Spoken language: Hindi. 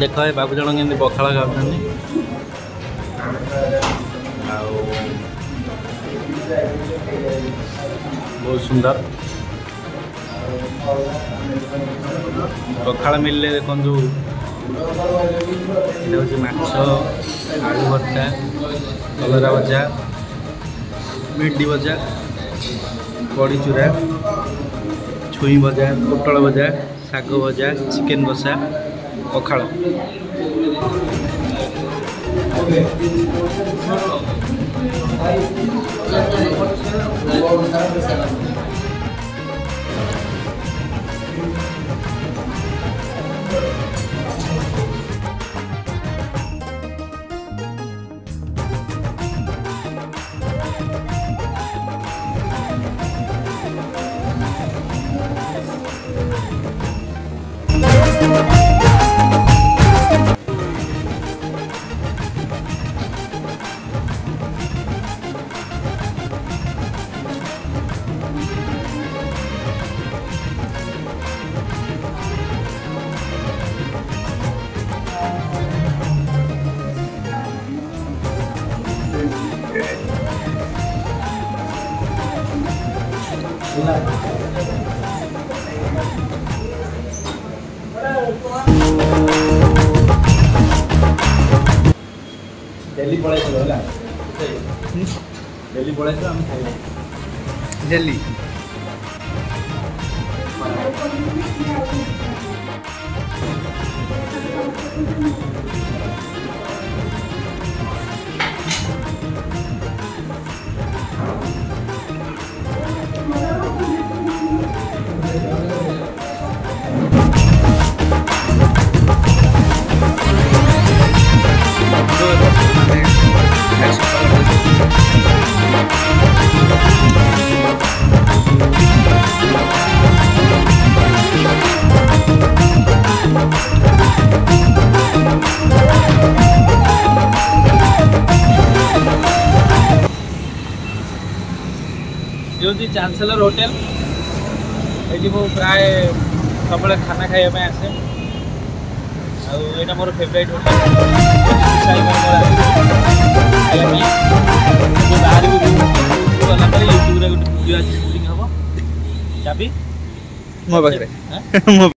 देख बाबू जन के पखाड़ खाऊँ बहुत सुंदर पखाड़ मिलले देखु माछ आलू भर्ता कलरा भजा भेंडी भजा बड़ी चूरा छुई भजा पोटल भजा शाग भजा चिकेन कषा पखाड़ दिल्ली पड़े दिल्ली पड़े दिल्ली ये चांसेलर होटेल ये प्राय सब खाना खाइबा आसे मोर फेवरेट होटेल बाहर गला यूट्यूब गोटे वीडियो आज शूटिंग हम चाबी मो पाखे